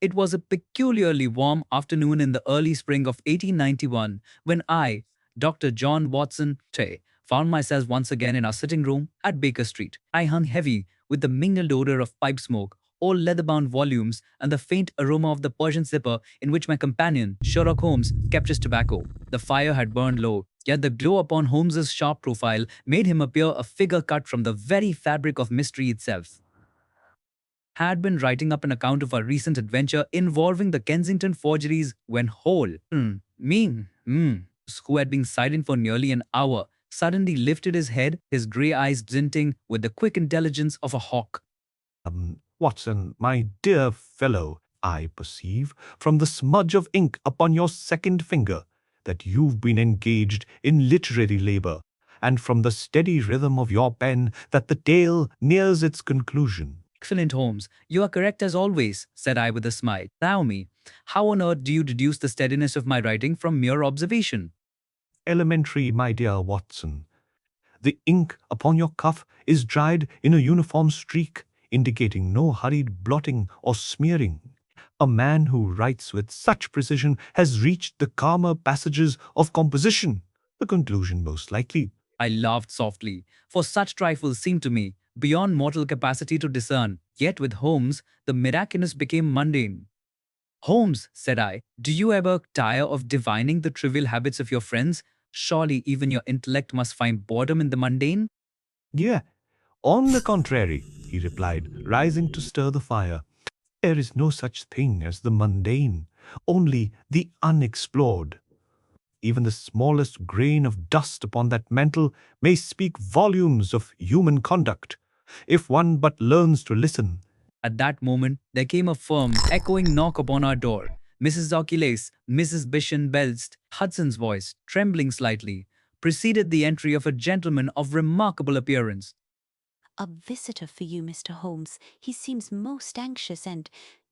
It was a peculiarly warm afternoon in the early spring of 1891 when I, Dr. John Watson, found myself once again in our sitting room at Baker Street. I hung heavy with the mingled odor of pipe smoke, old leather-bound volumes, and the faint aroma of the Persian zipper in which my companion, Sherlock Holmes, kept his tobacco. The fire had burned low, yet the glow upon Holmes's sharp profile made him appear a figure cut from the very fabric of mystery itself. Had been writing up an account of our recent adventure involving the Kensington forgeries when who had been silent for nearly an hour, suddenly lifted his head, his grey eyes glinting with the quick intelligence of a hawk. Watson, my dear fellow, I perceive from the smudge of ink upon your second finger that you've been engaged in literary labour, and from the steady rhythm of your pen that the tale nears its conclusion. Excellent, Holmes. You are correct as always, said I with a smile. Allow me. How on earth do you deduce the steadiness of my writing from mere observation? Elementary, my dear Watson. The ink upon your cuff is dried in a uniform streak, indicating no hurried blotting or smearing. A man who writes with such precision has reached the calmer passages of composition, the conclusion most likely. I laughed softly, for such trifles seemed to me beyond mortal capacity to discern. Yet with Holmes, the miraculous became mundane. Holmes, said I, do you ever tire of divining the trivial habits of your friends? Surely even your intellect must find boredom in the mundane? Yeah, on the contrary, he replied, rising to stir the fire. There is no such thing as the mundane, only the unexplored. Even the smallest grain of dust upon that mantle may speak volumes of human conduct, if one but learns to listen. At that moment, there came a firm, echoing knock upon our door. Mrs. Oculace, Mrs. Bishon Belst, Hudson's voice, trembling slightly, preceded the entry of a gentleman of remarkable appearance. A visitor for you, Mr. Holmes. He seems most anxious and,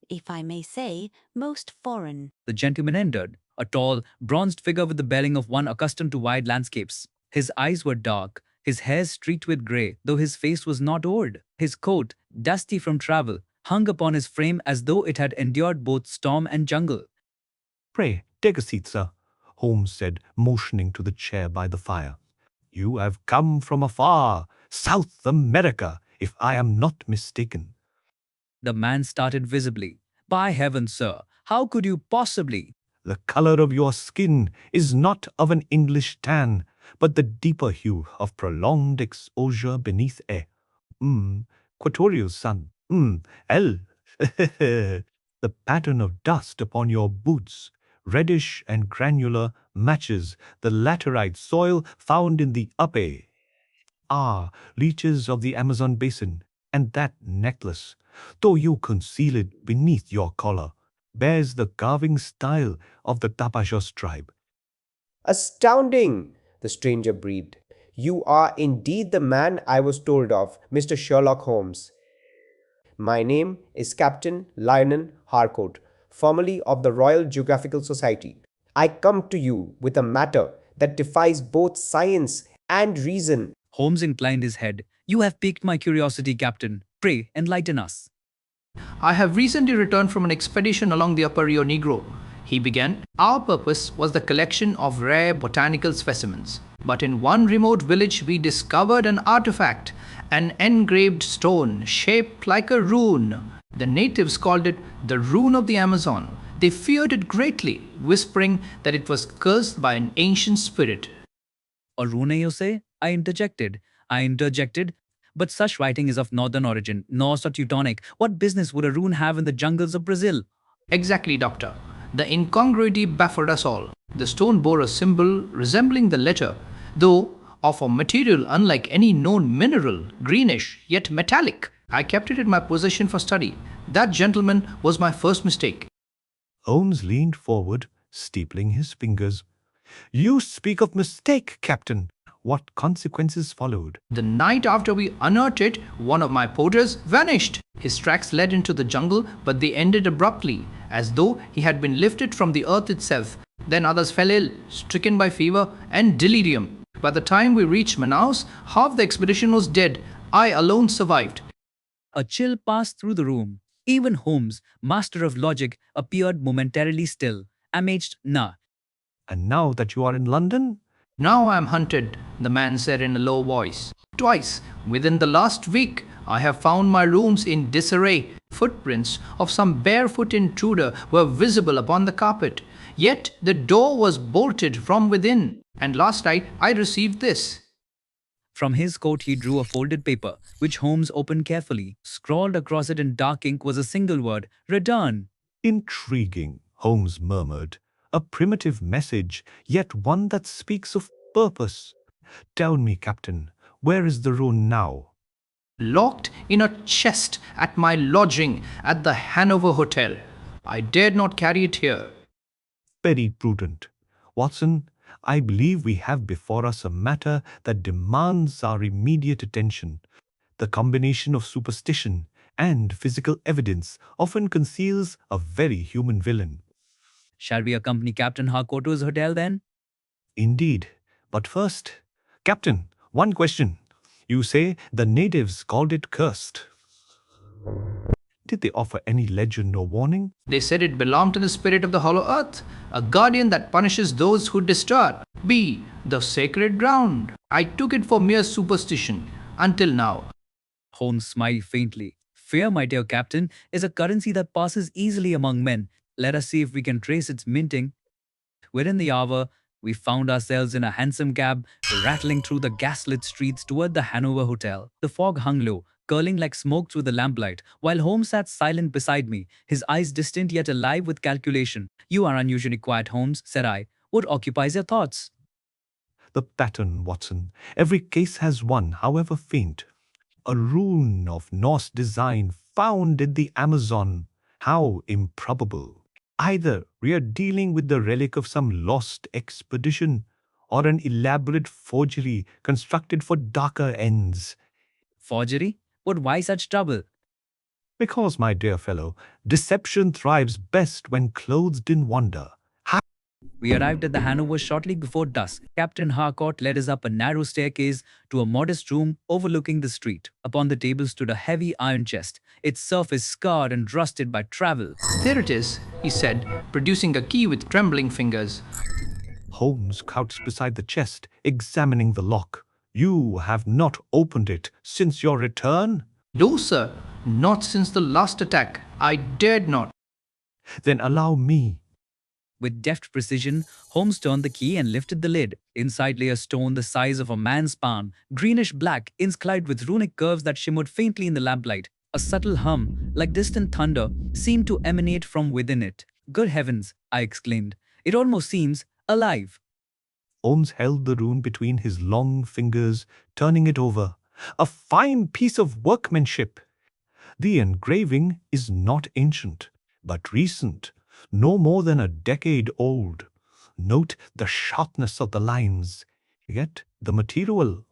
if I may say, most foreign. The gentleman entered, a tall, bronzed figure with the bearing of one accustomed to wide landscapes. His eyes were dark, his hair streaked with grey, though his face was not old. His coat, dusty from travel, hung upon his frame as though it had endured both storm and jungle. Pray, take a seat, sir, Holmes said, motioning to the chair by the fire. You have come from afar, South America, if I am not mistaken. The man started visibly. By heaven, sir, how could you possibly? The colour of your skin is not of an English tan, but the deeper hue of prolonged exposure beneath a equatorial sun. L. The pattern of dust upon your boots, reddish and granular, matches the laterite soil found in the upper reaches of the Amazon basin, and that necklace, though you conceal it beneath your collar, bears the carving style of the Tapajos tribe. Astounding! The stranger breathed. You are indeed the man I was told of, Mr. Sherlock Holmes. My name is Captain Lionel Harcourt, formerly of the Royal Geographical Society. I come to you with a matter that defies both science and reason. Holmes inclined his head. You have piqued my curiosity, Captain. Pray, enlighten us. I have recently returned from an expedition along the upper Rio Negro, he began. Our purpose was the collection of rare botanical specimens. But in one remote village we discovered an artifact, an engraved stone shaped like a rune. The natives called it the Rune of the Amazon. They feared it greatly, whispering that it was cursed by an ancient spirit. A rune, you say? I interjected. But such writing is of northern origin, Norse or Teutonic. What business would a rune have in the jungles of Brazil? Exactly, Doctor. The incongruity baffled us all. The stone bore a symbol resembling the letter, though of a material unlike any known mineral, greenish, yet metallic. I kept it in my possession for study. That, gentleman, was my first mistake. Holmes leaned forward, steepling his fingers. You speak of mistake, Captain. What consequences followed? The night after we unearthed it, one of my porters vanished. His tracks led into the jungle, but they ended abruptly, as though he had been lifted from the earth itself. Then others fell ill, stricken by fever and delirium. By the time we reached Manaus, half the expedition was dead. I alone survived. A chill passed through the room. Even Holmes, master of logic, appeared momentarily still, amazed. Nah. And now that you are in London, Now I am hunted, the man said in a low voice. Twice, within the last week, I have found my rooms in disarray. Footprints of some barefoot intruder were visible upon the carpet. Yet the door was bolted from within, and last night I received this. From his coat he drew a folded paper, which Holmes opened carefully. Scrawled across it in dark ink was a single word, return. intriguing, Holmes murmured. A primitive message, yet one that speaks of purpose. Tell me, Captain, where is the Rune now? Locked in a chest at my lodging at the Hanover Hotel. I dared not carry it here. Very prudent. Watson, I believe we have before us a matter that demands our immediate attention. The combination of superstition and physical evidence often conceals a very human villain. Shall we accompany Captain Harcourt to his hotel then? Indeed. But first, Captain, one question. You say the natives called it cursed. Did they offer any legend or warning? They said it belonged to the spirit of the hollow earth, a guardian that punishes those who disturb. B. The sacred ground. I took it for mere superstition, until now. Holmes smiled faintly. Fear, my dear Captain, is a currency that passes easily among men. Let us see if we can trace its minting. Within the hour, we found ourselves in a hansom cab, rattling through the gaslit streets toward the Hanover Hotel. The fog hung low, curling like smoke through the lamplight, while Holmes sat silent beside me, his eyes distant yet alive with calculation. You are unusually quiet, Holmes, said I. What occupies your thoughts? The pattern, Watson. Every case has one, however faint. A rune of Norse design found in the Amazon. How improbable. Either we are dealing with the relic of some lost expedition, or an elaborate forgery constructed for darker ends. Forgery? But why such trouble? Because, my dear fellow, deception thrives best when clothed in wonder. We arrived at the Hanover shortly before dusk. Captain Harcourt led us up a narrow staircase to a modest room overlooking the street. Upon the table stood a heavy iron chest, its surface scarred and rusted by travel. There it is, he said, producing a key with trembling fingers. Holmes crouched beside the chest, examining the lock. You have not opened it since your return? No, sir, not since the last attack. I dared not. Then allow me. With deft precision, Holmes turned the key and lifted the lid. Inside lay a stone the size of a man's palm, greenish-black, inscribed with runic curves that shimmered faintly in the lamplight. A subtle hum, like distant thunder, seemed to emanate from within it. Good heavens, I exclaimed. It almost seems alive. Holmes held the rune between his long fingers, turning it over. A fine piece of workmanship. The engraving is not ancient, but recent, no more than a decade old. Note the sharpness of the lines. Yet the material,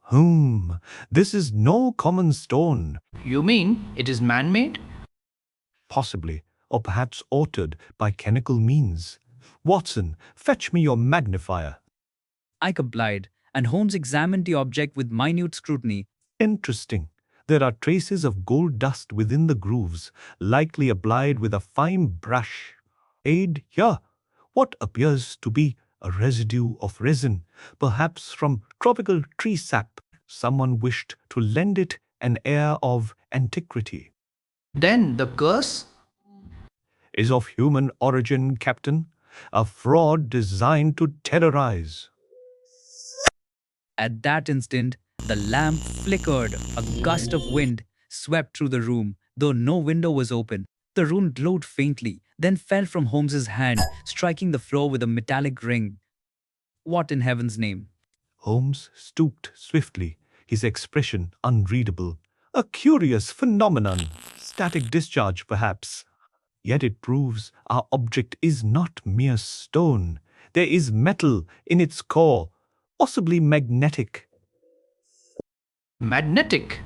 this is no common stone. You mean it is man-made? Possibly, or perhaps altered by chemical means. Watson, fetch me your magnifier. I complied, and Holmes examined the object with minute scrutiny. Interesting. There are traces of gold dust within the grooves, likely applied with a fine brush. Aid here, what appears to be a residue of resin, perhaps from tropical tree sap. Someone wished to lend it an air of antiquity. Then the curse? Is of human origin, Captain, a fraud designed to terrorize. At that instant, the lamp flickered. A gust of wind swept through the room, though no window was open. The rune glowed faintly, then fell from Holmes's hand, striking the floor with a metallic ring. What in heaven's name? Holmes stooped swiftly, his expression unreadable. A curious phenomenon. Static discharge, perhaps. Yet it proves our object is not mere stone. There is metal in its core, possibly magnetic. Magnetic?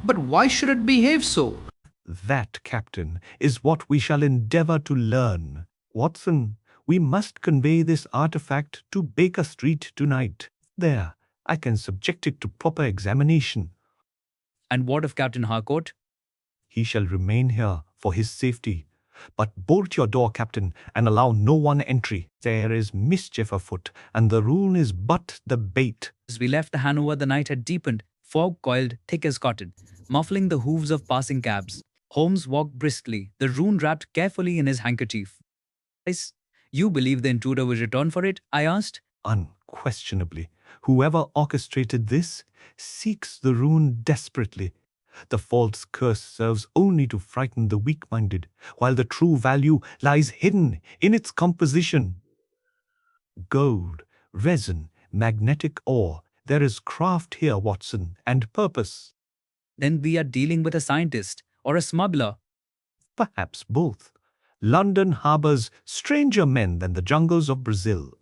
But why should it behave so? That, Captain, is what we shall endeavour to learn. Watson, we must convey this artifact to Baker Street tonight. There, I can subject it to proper examination. And what of Captain Harcourt? He shall remain here for his safety. But bolt your door, Captain, and allow no one entry. There is mischief afoot, and the rune is but the bait. As we left the Hanover, the night had deepened, fog coiled thick as cotton, muffling the hoofs of passing cabs. Holmes walked briskly, the rune wrapped carefully in his handkerchief. "Yes, you believe the intruder will return for it?" I asked. Unquestionably, whoever orchestrated this seeks the rune desperately. The false curse serves only to frighten the weak-minded, while the true value lies hidden in its composition. Gold, resin, magnetic ore. There is craft here, Watson, and purpose. Then we are dealing with a scientist or a smuggler. Perhaps both. London harbors stranger men than the jungles of Brazil.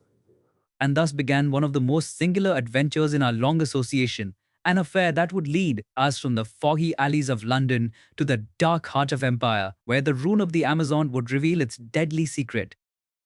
And thus began one of the most singular adventures in our long association, an affair that would lead us from the foggy alleys of London to the dark heart of empire, where the rune of the Amazon would reveal its deadly secret.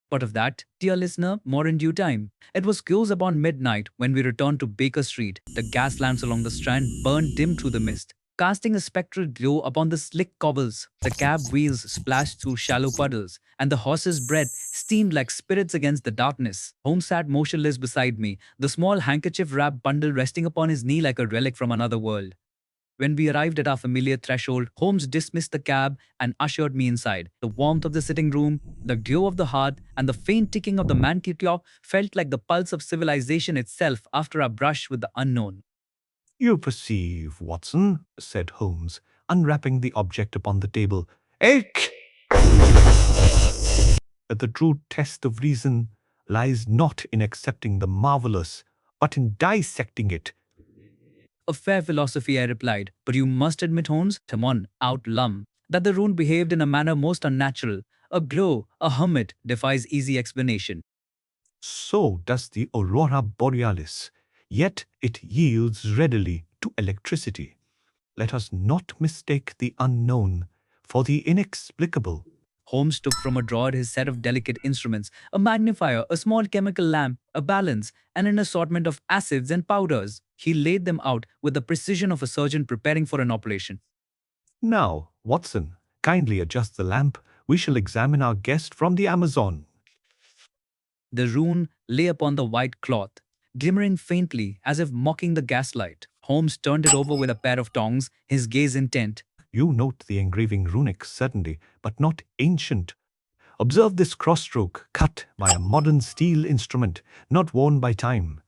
But of that, dear listener, more in due time. It was close upon midnight when we returned to Baker Street. The gas lamps along the Strand burned dim through the mist, casting a spectral glow upon the slick cobbles. The cab wheels splashed through shallow puddles, and the horse's breath steamed like spirits against the darkness. Holmes sat motionless beside me, the small handkerchief-wrapped bundle resting upon his knee like a relic from another world. When we arrived at our familiar threshold, Holmes dismissed the cab and ushered me inside. The warmth of the sitting room, the glow of the hearth, and the faint ticking of the mantel clock felt like the pulse of civilization itself after our brush with the unknown. You perceive, Watson, said Holmes, unwrapping the object upon the table. Ache! The true test of reason lies not in accepting the marvelous, but in dissecting it. A fair philosophy, I replied, but you must admit, Holmes, come on, out lum, that the rune behaved in a manner most unnatural. A glow, a hermit, defies easy explanation. So does the aurora borealis, yet it yields readily to electricity. Let us not mistake the unknown for the inexplicable. Holmes took from a drawer his set of delicate instruments, a magnifier, a small chemical lamp, a balance, and an assortment of acids and powders. He laid them out with the precision of a surgeon preparing for an operation. Now, Watson, kindly adjust the lamp. We shall examine our guest from the Amazon. The rune lay upon the white cloth, glimmering faintly as if mocking the gaslight. Holmes turned it over with a pair of tongs, his gaze intent. You note the engraving runic, certainly, but not ancient. Observe this cross-stroke, cut by a modern steel instrument, not worn by time.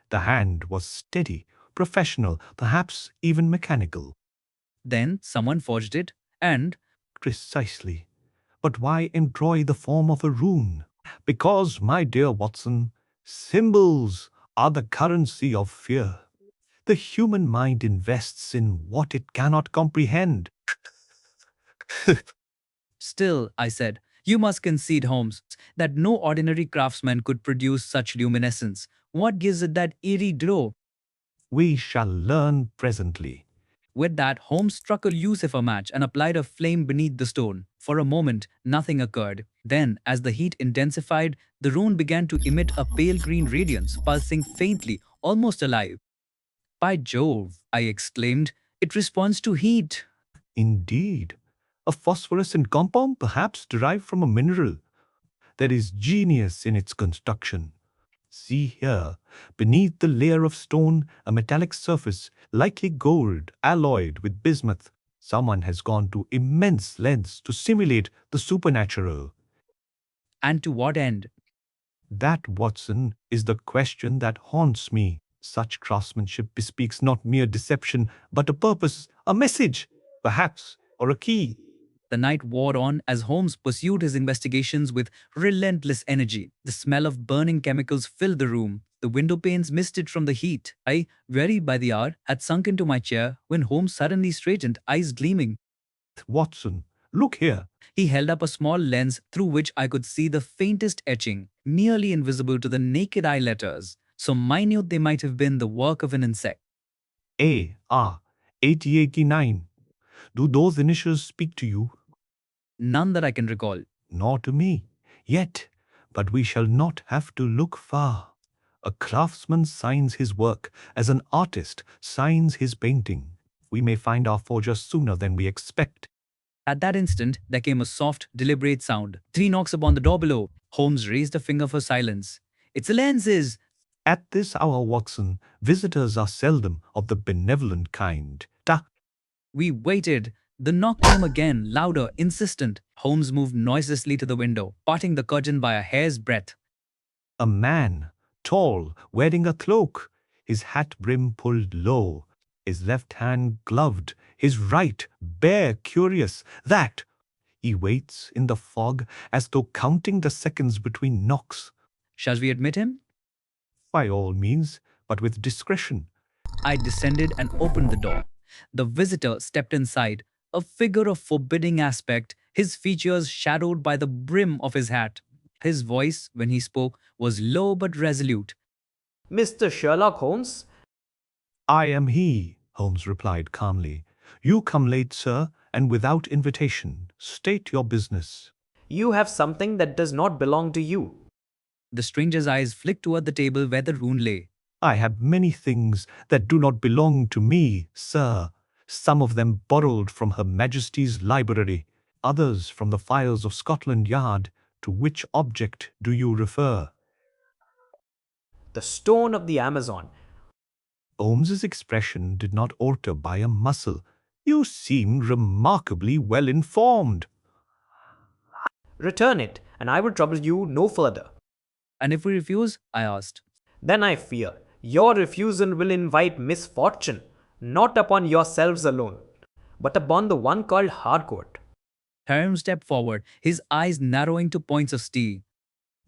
The hand was steady, professional, perhaps even mechanical. Then someone forged it, and Precisely. But why employ the form of a rune? Because, my dear Watson, symbols are the currency of fear. The human mind invests in what it cannot comprehend. still, I said, you must concede, Holmes, that no ordinary craftsman could produce such luminescence. What gives it that eerie glow? We shall learn presently. With that, Holmes struck a lucifer match and applied a flame beneath the stone. For a moment, nothing occurred. Then, as the heat intensified, the rune began to emit a pale green radiance, pulsing faintly, almost alive. By Jove, I exclaimed, it responds to heat. Indeed, a phosphorescent compound perhaps derived from a mineral. There is genius in its construction. See here, beneath the layer of stone, a metallic surface, likely gold, alloyed with bismuth. Someone has gone to immense lengths to simulate the supernatural. And to what end? That, Watson, is the question that haunts me. Such craftsmanship bespeaks not mere deception, but a purpose, a message, perhaps, or a key. The night wore on as Holmes pursued his investigations with relentless energy. The smell of burning chemicals filled the room. The window panes misted from the heat. I, wearied by the hour, had sunk into my chair when Holmes suddenly straightened, eyes gleaming. Watson, look here. He held up a small lens through which I could see the faintest etching, nearly invisible to the naked eye letters, so minute they might have been the work of an insect. A.R. 8089. Do those initials speak to you? None that I can recall. Nor to me. Yet, but we shall not have to look far. A craftsman signs his work as an artist signs his painting. We may find our forger sooner than we expect. At that instant, there came a soft, deliberate sound. 3 knocks upon the door below. Holmes raised a finger for silence. It's the lenses! At this hour, Watson, visitors are seldom of the benevolent kind. We waited. The knock came again, louder, insistent. Holmes moved noiselessly to the window, parting the curtain by a hair's breadth. A man, tall, wearing a cloak, his hat brim pulled low, his left hand gloved, his right bare, curious. That he waits in the fog as though counting the seconds between knocks. Shall we admit him? By all means, but with discretion. I descended and opened the door. The visitor stepped inside, a figure of forbidding aspect, his features shadowed by the brim of his hat. His voice, when he spoke, was low but resolute. Mr. Sherlock Holmes? I am he, Holmes replied calmly. You come late, sir, and without invitation. State your business. You have something that does not belong to you. The stranger's eyes flicked toward the table where the rune lay. I have many things that do not belong to me, sir. Some of them borrowed from Her Majesty's library, others from the files of Scotland Yard. To which object do you refer? The stone of the Amazon. Holmes's expression did not alter by a muscle. You seem remarkably well informed. Return it, and I will trouble you no further. And if we refuse? I asked. Then I fear your refusal will invite misfortune, not upon yourselves alone, but upon the one called Harcourt. Holmes stepped forward, his eyes narrowing to points of steel.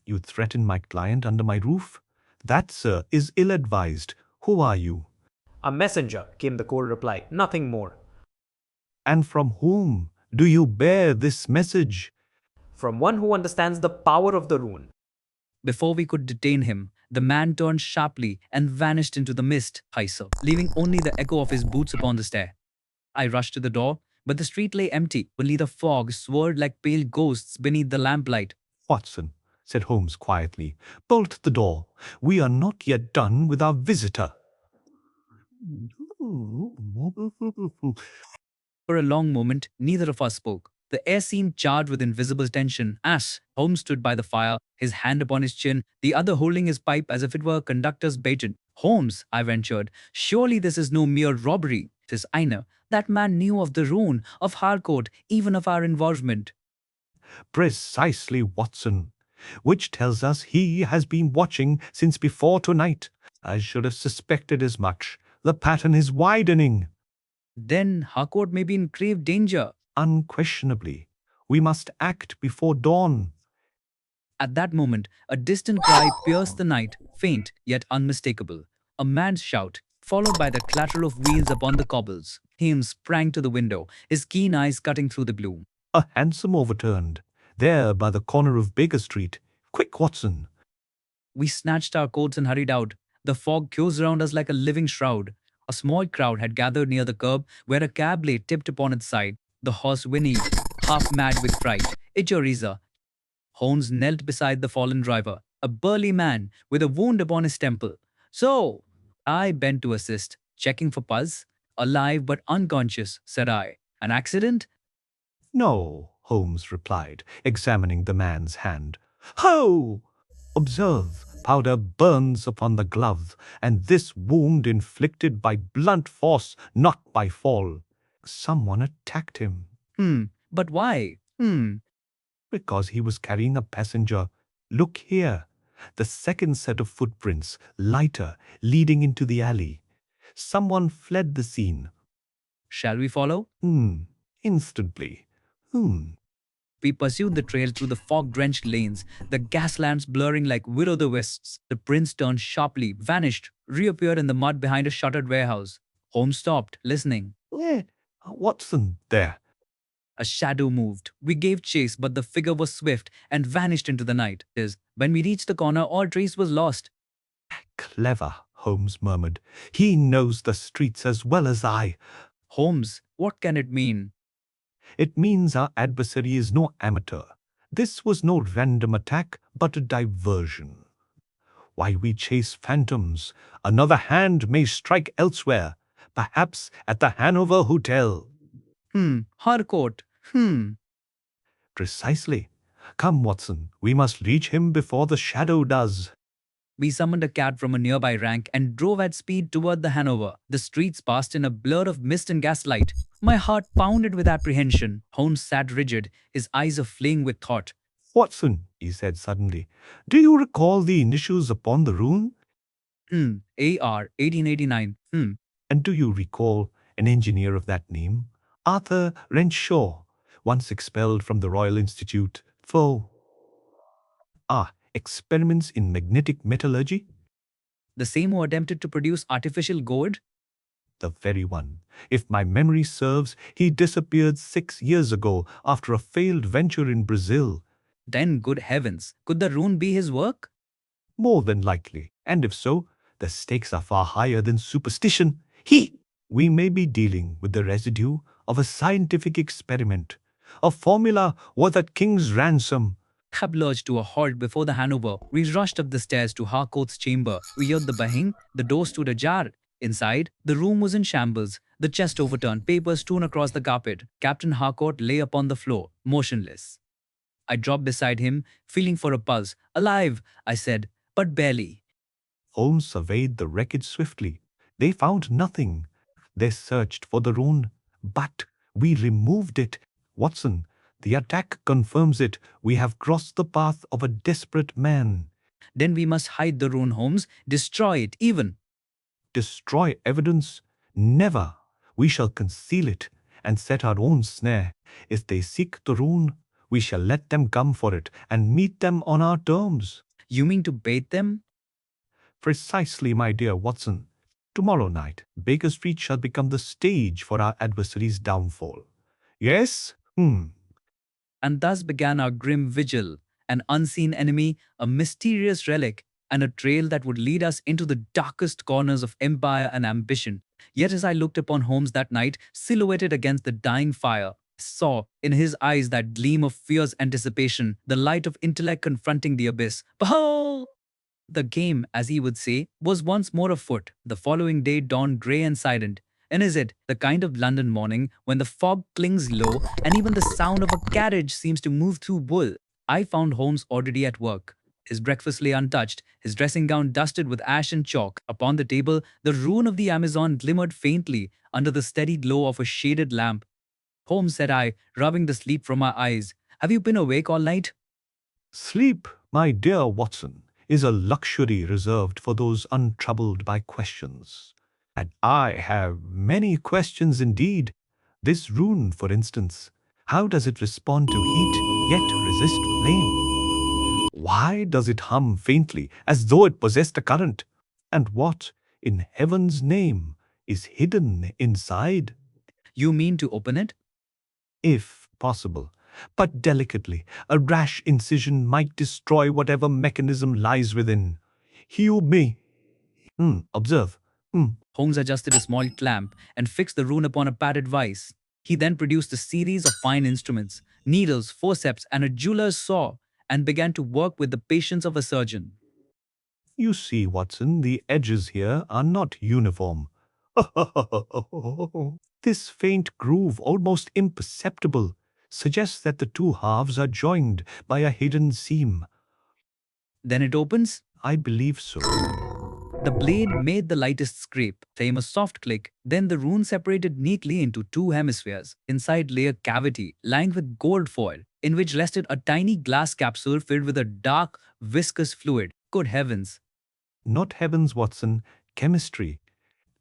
You threaten my client under my roof? That, sir, is ill-advised. Who are you? A messenger, came the cold reply, nothing more. And from whom do you bear this message? From one who understands the power of the rune. Before we could detain him, the man turned sharply and vanished into the mist, sir, leaving only the echo of his boots upon the stair. I rushed to the door, but the street lay empty. Only the fog swirled like pale ghosts beneath the lamplight. Watson, said Holmes quietly, bolt the door. We are not yet done with our visitor. For a long moment, neither of us spoke. The air seemed charged with invisible tension as Holmes stood by the fire, his hand upon his chin, the other holding his pipe as if it were a conductor's baton. Holmes, I ventured, surely this is no mere robbery. 'Tis I know. That man knew of the rune, of Harcourt, even of our involvement. Precisely, Watson. Which tells us he has been watching since before tonight. I should have suspected as much. The pattern is widening. Then Harcourt may be in grave danger. Unquestionably. We must act before dawn. At that moment, a distant cry pierced the night, faint yet unmistakable. A man's shout, followed by the clatter of wheels upon the cobbles. Holmes sprang to the window, his keen eyes cutting through the gloom. A hansom overturned. There by the corner of Baker Street. Quick, Watson. We snatched our coats and hurried out. The fog closed around us like a living shroud. A small crowd had gathered near the curb where a cab lay tipped upon its side. The horse whinnied, half mad with fright. Echoriza. Holmes knelt beside the fallen driver, a burly man with a wound upon his temple. So, I bent to assist, checking for pulse. Alive but unconscious, said I. An accident? No, Holmes replied, examining the man's hand. Ho! Observe, powder burns upon the glove, and this wound inflicted by blunt force, not by fall. Someone attacked him. But why? Because he was carrying a passenger. Look here. The second set of footprints, lighter, leading into the alley. Someone fled the scene. Shall we follow? Instantly. We pursued the trail through the fog-drenched lanes, the gas lamps blurring like will-o'-the-wisps. The prince turned sharply, vanished, reappeared in the mud behind a shuttered warehouse. Holmes stopped, listening. Watson, there. A shadow moved. We gave chase, but the figure was swift and vanished into the night. When we reached the corner, all trace was lost. Clever, Holmes murmured. He knows the streets as well as I. Holmes, what can it mean? It means our adversary is no amateur. This was no random attack, but a diversion. Why we chase phantoms, another hand may strike elsewhere, perhaps at the Hanover Hotel. Harcourt. Hmm. Precisely. Come, Watson, we must reach him before the shadow does. We summoned a cab from a nearby rank and drove at speed toward the Hanover. The streets passed in a blur of mist and gaslight. My heart pounded with apprehension. Holmes sat rigid, his eyes aflame with thought. Watson, he said suddenly, do you recall the initials upon the rune? AR 1889. And do you recall an engineer of that name? Arthur Renshaw, once expelled from the Royal Institute for experiments in magnetic metallurgy? The same who attempted to produce artificial gold? The very one. If my memory serves, he disappeared 6 years ago after a failed venture in Brazil. Then, good heavens, could the rune be his work? More than likely. And if so, the stakes are far higher than superstition. We may be dealing with the residue of a scientific experiment, a formula worth a king's ransom. Cab lurched to a halt before the Hanover. We rushed up the stairs to Harcourt's chamber. We heard the banging. The door stood ajar. Inside, the room was in shambles. The chest overturned, papers strewn across the carpet. Captain Harcourt lay upon the floor, motionless. I dropped beside him, feeling for a pulse. Alive, I said, but barely. Holmes surveyed the wreckage swiftly. They found nothing. They searched for the rune, but we removed it. Watson, the attack confirms it. We have crossed the path of a desperate man. Then we must hide the rune, Holmes, destroy it even. Destroy evidence? Never. We shall conceal it and set our own snare. If they seek the rune, we shall let them come for it and meet them on our terms. You mean to bait them? Precisely, my dear Watson. Tomorrow night, Baker Street shall become the stage for our adversary's downfall. Yes? And thus began our grim vigil, an unseen enemy, a mysterious relic, and a trail that would lead us into the darkest corners of empire and ambition. Yet as I looked upon Holmes that night, silhouetted against the dying fire, I saw in his eyes that gleam of fierce anticipation, the light of intellect confronting the abyss. Behold! The game, as he would say, was once more afoot. The following day dawned grey and silent. And is it the kind of London morning when the fog clings low and even the sound of a carriage seems to move through wool? I found Holmes already at work. His breakfast lay untouched, his dressing gown dusted with ash and chalk. Upon the table, the rune of the Amazon glimmered faintly under the steady glow of a shaded lamp. Holmes, said I, rubbing the sleep from my eyes, have you been awake all night? Sleep, my dear Watson, is a luxury reserved for those untroubled by questions. And I have many questions indeed. This rune, for instance, how does it respond to heat yet resist flame? Why does it hum faintly as though it possessed a current? And what, in heaven's name, is hidden inside? You mean to open it? If possible, but delicately. A rash incision might destroy whatever mechanism lies within. Hew me. Observe. Holmes adjusted a small clamp and fixed the rune upon a padded vise. He then produced a series of fine instruments, needles, forceps, and a jeweler's saw, and began to work with the patience of a surgeon. You see, Watson, the edges here are not uniform. This faint groove, almost imperceptible, suggests that the two halves are joined by a hidden seam. Then it opens. I believe so. The blade made the lightest scrape, came a soft click, then the rune separated neatly into two hemispheres. Inside lay a cavity lined with gold foil, in which rested a tiny glass capsule filled with a dark, viscous fluid. Good heavens! Not heavens, Watson, chemistry.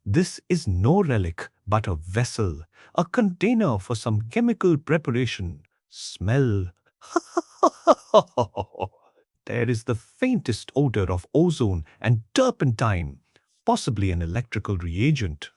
This is no relic, but a vessel, a container for some chemical preparation. Smell. There is the faintest odor of ozone and turpentine, possibly an electrical reagent.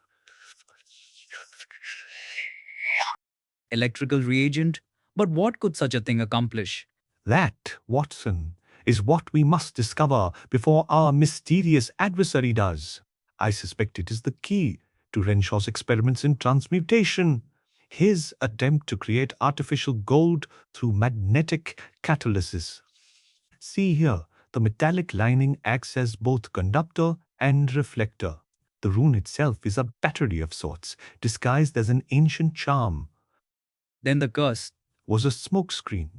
Electrical reagent? But what could such a thing accomplish? That, Watson, is what we must discover before our mysterious adversary does. I suspect it is the key to Renshaw's experiments in transmutation. His attempt to create artificial gold through magnetic catalysis. See here, the metallic lining acts as both conductor and reflector. The rune itself is a battery of sorts, disguised as an ancient charm. Then the curse. was a smokescreen,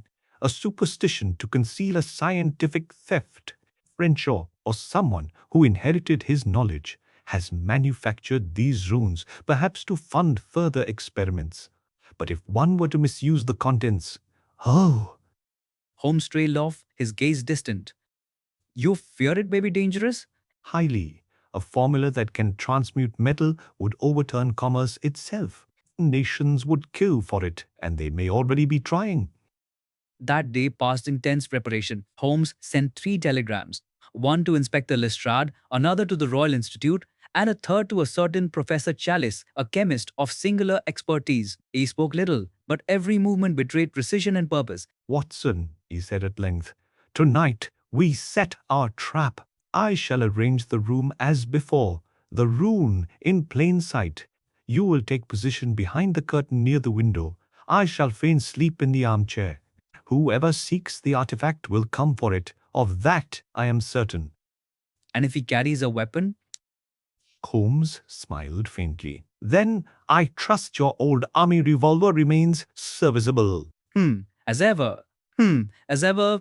a superstition to conceal a scientific theft. Renshaw, or someone who inherited his knowledge, has manufactured these runes, perhaps to fund further experiments. But if one were to misuse the contents, oh, Holmes trailed off, his gaze distant. You fear it may be dangerous? highly. A formula that can transmute metal would overturn commerce itself. Nations would kill for it, and they may already be trying. That day passed in tense preparation. Holmes sent 3 telegrams, one to Inspector Lestrade, another to the Royal Institute, and a third to a certain Professor Chalice, a chemist of singular expertise. He spoke little, but every movement betrayed precision and purpose. Watson, he said at length, tonight we set our trap. I shall arrange the room as before, the rune in plain sight. You will take position behind the curtain near the window. I shall feign sleep in the armchair. Whoever seeks the artifact will come for it. Of that I am certain. And if he carries a weapon? Holmes smiled faintly. Then I trust your old army revolver remains serviceable. As ever. As ever.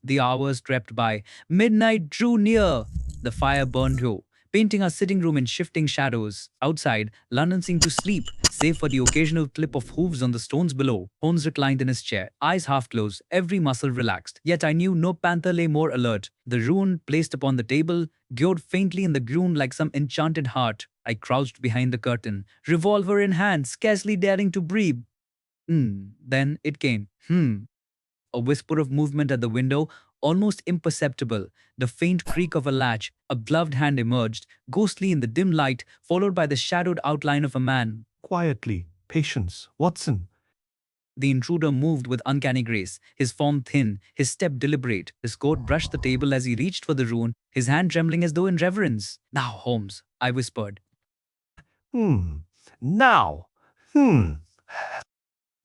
The hours crept by. Midnight drew near. The fire burned low, painting our sitting room in shifting shadows. Outside, London seemed to sleep, save for the occasional clip of hooves on the stones below. Holmes reclined in his chair, eyes half closed, every muscle relaxed. Yet I knew no panther lay more alert. The rune placed upon the table glowed faintly in the gloom like some enchanted heart. I crouched behind the curtain, revolver in hand, scarcely daring to breathe. Then it came. A whisper of movement at the window, almost imperceptible, the faint creak of a latch, a gloved hand emerged, ghostly in the dim light, followed by the shadowed outline of a man. Quietly, patience, Watson. The intruder moved with uncanny grace, his form thin, his step deliberate. His coat brushed the table as he reached for the rune, his hand trembling as though in reverence. Now, Holmes, I whispered. Now.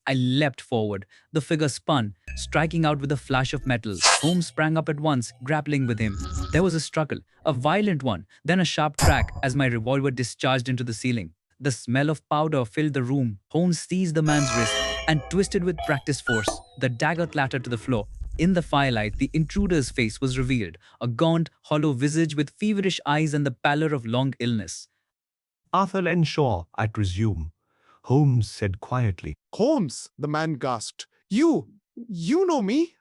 I leapt forward. The figure spun, striking out with a flash of metal. Holmes sprang up at once, grappling with him. There was a struggle, a violent one, then a sharp crack as my revolver discharged into the ceiling. The smell of powder filled the room. Holmes seized the man's wrist and twisted with practiced force. The dagger clattered to the floor. In the firelight, the intruder's face was revealed, a gaunt, hollow visage with feverish eyes and the pallor of long illness. Arthur Renshaw, I presume. Holmes said quietly. Holmes, the man gasped. You know me?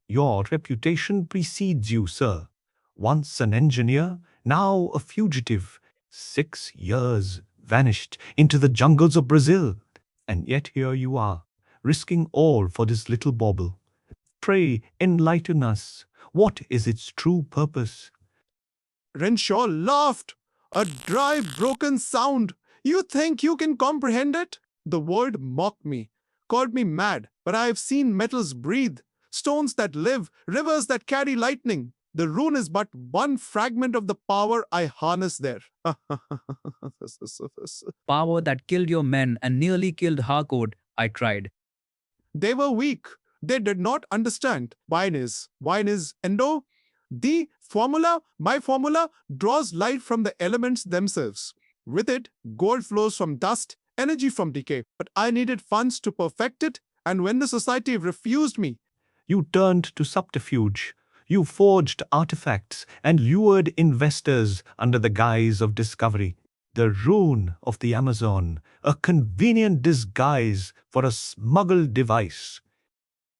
Your reputation precedes you, sir. Once an engineer, now a fugitive. 6 years vanished into the jungles of Brazil. And yet here you are, risking all for this little bauble. Pray enlighten us. What is its true purpose? Renshaw laughed. A dry, broken sound. You think you can comprehend it? The world mocked me, called me mad, but I have seen metals breathe, stones that live, rivers that carry lightning. The rune is but one fragment of the power I harness there. Power that killed your men and nearly killed Harcourt, I cried. They were weak. They did not understand. Wine is endo. My formula, draws light from the elements themselves. With it, gold flows from dust, energy from decay. But I needed funds to perfect it, and when the society refused me, You turned to subterfuge. You forged artifacts and lured investors under the guise of discovery. The rune of the Amazon, a convenient disguise for a smuggled device.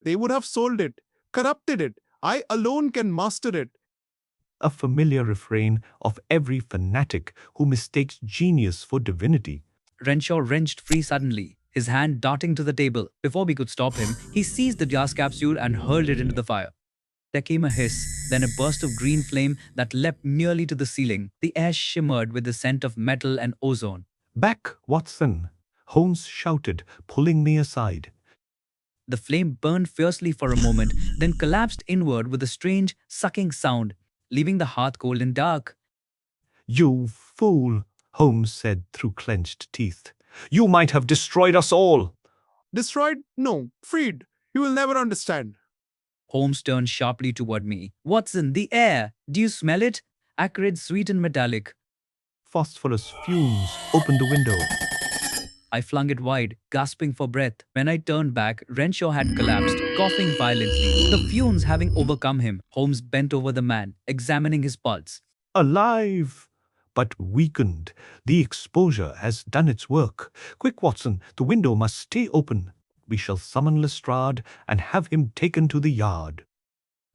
they would have sold it, corrupted it. I alone can master it. A familiar refrain of every fanatic who mistakes genius for divinity. Renshaw wrenched free suddenly, his hand darting to the table. Before we could stop him, he seized the glass capsule and hurled it into the fire. There came a hiss, then a burst of green flame that leapt nearly to the ceiling. The air shimmered with the scent of metal and ozone. Back, Watson! Holmes shouted, pulling me aside. The flame burned fiercely for a moment, then collapsed inward with a strange, sucking sound, leaving the hearth cold and dark. You fool, Holmes said through clenched teeth. You might have destroyed us all. Destroyed? No. Freed. You will never understand. Holmes turned sharply toward me. Watson, the air! Do you smell it? Acrid, sweet and metallic. Phosphorus fumes opened the window. I flung it wide, gasping for breath. When I turned back, Renshaw had collapsed, coughing violently. The fumes having overcome him, Holmes bent over the man, examining his pulse. Alive, but weakened. The exposure has done its work. Quick, Watson, the window must stay open. We shall summon Lestrade and have him taken to the yard.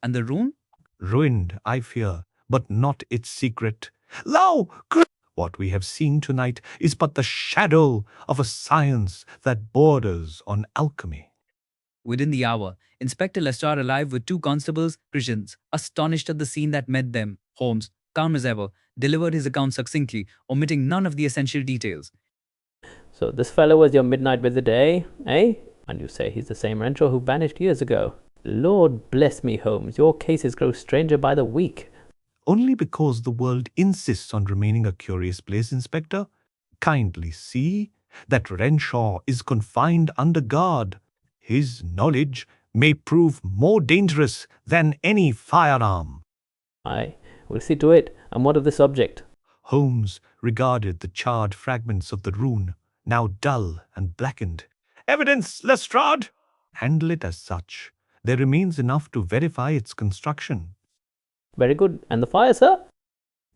And the Rune? Ruined, I fear, but not its secret. Thou! What we have seen tonight is but the shadow of a science that borders on alchemy. Within the hour, Inspector Lestrade arrived with two constables, Christians, astonished at the scene that met them. Holmes, calm as ever, delivered his account succinctly, omitting none of the essential details. So this fellow was your midnight visit, eh? Eh? And you say he's the same Renshaw who vanished years ago. Lord bless me, Holmes, your cases grow stranger by the week. Only because the world insists on remaining a curious place, Inspector. Kindly see that Renshaw is confined under guard. His knowledge may prove more dangerous than any firearm. Aye, we'll see to it. And what of this object? Holmes regarded the charred fragments of the rune, now dull and blackened. Evidence, Lestrade! Handle it as such. There remains enough to verify its construction. Very good. And the fire, sir?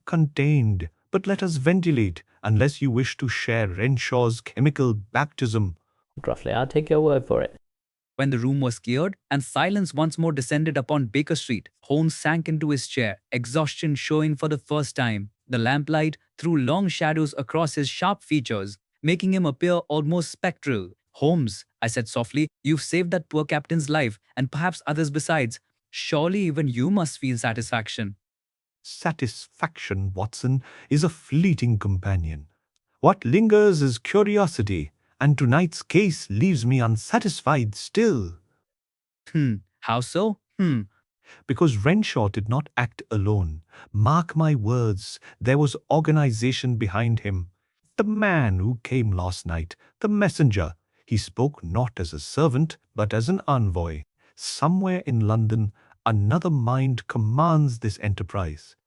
Contained, but let us ventilate, unless you wish to share Renshaw's chemical baptism. Roughly, I'll take your word for it. When the room was cleared and silence once more descended upon Baker Street, Holmes sank into his chair, exhaustion showing for the first time. The lamplight threw long shadows across his sharp features, making him appear almost spectral. Holmes, I said softly, you've saved that poor captain's life, and perhaps others besides. Surely even you must feel satisfaction. Satisfaction, Watson, is a fleeting companion. What lingers is curiosity, and tonight's case leaves me unsatisfied still. How so? Because Renshaw did not act alone. Mark my words, there was organization behind him. The man who came last night, the messenger, he spoke not as a servant, but as an envoy. Somewhere in London, another mind commands this enterprise.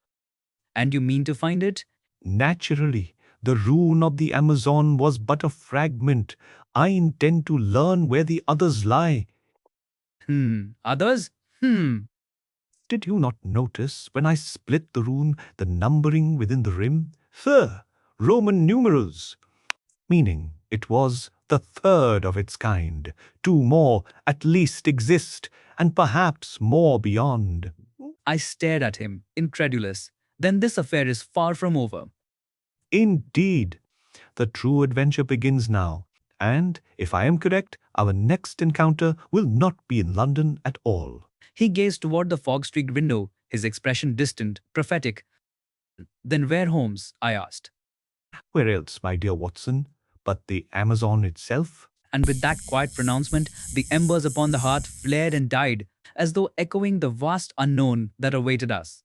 And you mean to find it? Naturally, the rune of the Amazon was but a fragment. I intend to learn where the others lie. Others? Did you not notice when I split the rune the numbering within the rim? Roman numerals, meaning it was the third of its kind. Two more at least exist, and perhaps more beyond. I stared at him, incredulous. Then this affair is far from over. Indeed, the true adventure begins now, and, if I am correct, our next encounter will not be in London at all. He gazed toward the fog-streaked window, his expression distant, prophetic. Then where, Holmes? I asked. Where else, my dear Watson, but the Amazon itself? And with that quiet pronouncement, the embers upon the hearth flared and died, as though echoing the vast unknown that awaited us.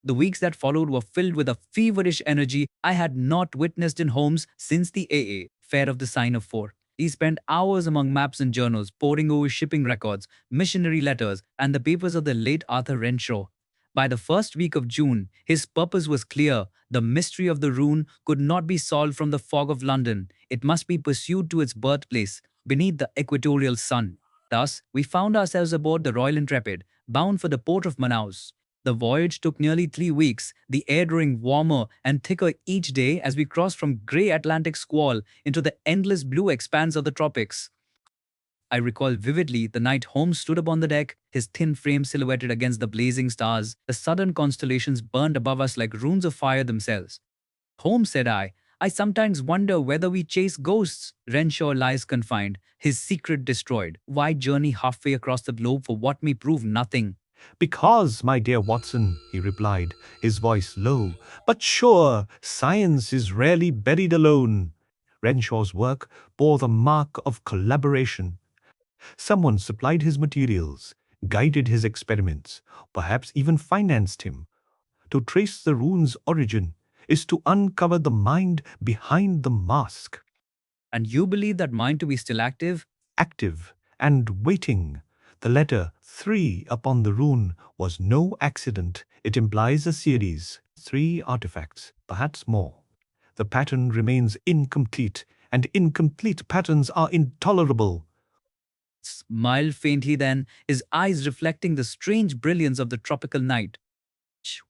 The weeks that followed were filled with a feverish energy I had not witnessed in Holmes since the AA, Fair of the Sign of Four. He spent hours among maps and journals, poring over shipping records, missionary letters, and the papers of the late Arthur Renshaw. By the first week of June, his purpose was clear. The mystery of the rune could not be solved from the fog of London. It must be pursued to its birthplace, beneath the equatorial sun. Thus, we found ourselves aboard the Royal Intrepid, bound for the port of Manaus. The voyage took nearly 3 weeks, the air growing warmer and thicker each day as we crossed from grey Atlantic squall into the endless blue expanse of the tropics. I recall vividly the night Holmes stood upon the deck, his thin frame silhouetted against the blazing stars. The southern constellations burned above us like runes of fire themselves. Holmes, said I sometimes wonder whether we chase ghosts. Renshaw lies confined, his secret destroyed. Why journey halfway across the globe for what may prove nothing? Because, my dear Watson, he replied, his voice low, but sure, science is rarely buried alone. Renshaw's work bore the mark of collaboration. Someone supplied his materials, guided his experiments, perhaps even financed him. To trace the rune's origin is to uncover the mind behind the mask. And you believe that mind to be still active? Active and waiting. The letter 3 upon the rune was no accident. It implies a series, 3 artifacts, perhaps more. The pattern remains incomplete, and incomplete patterns are intolerable. Smiled faintly then, his eyes reflecting the strange brilliance of the tropical night.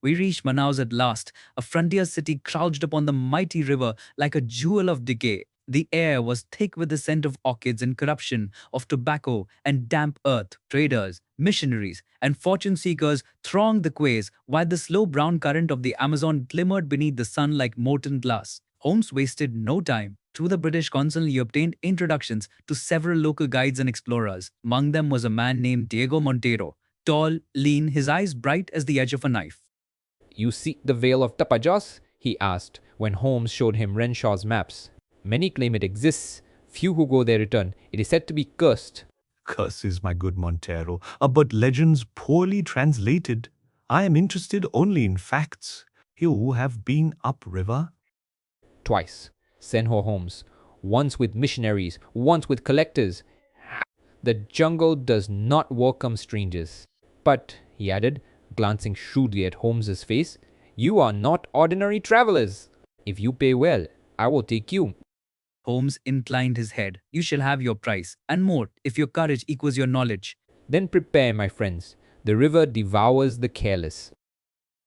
We reached Manaus at last, a frontier city crouched upon the mighty river like a jewel of decay. The air was thick with the scent of orchids and corruption, of tobacco and damp earth. Traders, missionaries, and fortune seekers thronged the quays, while the slow brown current of the Amazon glimmered beneath the sun like molten glass. Holmes wasted no time. Through the British consul, he obtained introductions to several local guides and explorers. Among them was a man named Diego Montero, tall, lean, his eyes bright as the edge of a knife. You seek the Vale of Tapajos? He asked when Holmes showed him Renshaw's maps. Many claim it exists. Few who go there return. It is said to be cursed. Curses, my good Montero, are but legends poorly translated. I am interested only in facts. You have been upriver? Twice. Senhor Holmes. Once with missionaries, once with collectors. The jungle does not welcome strangers. But, he added, glancing shrewdly at Holmes's face, you are not ordinary travelers. If you pay well, I will take you. Holmes inclined his head. You shall have your price, and more, if your courage equals your knowledge. Then prepare, my friends. The river devours the careless.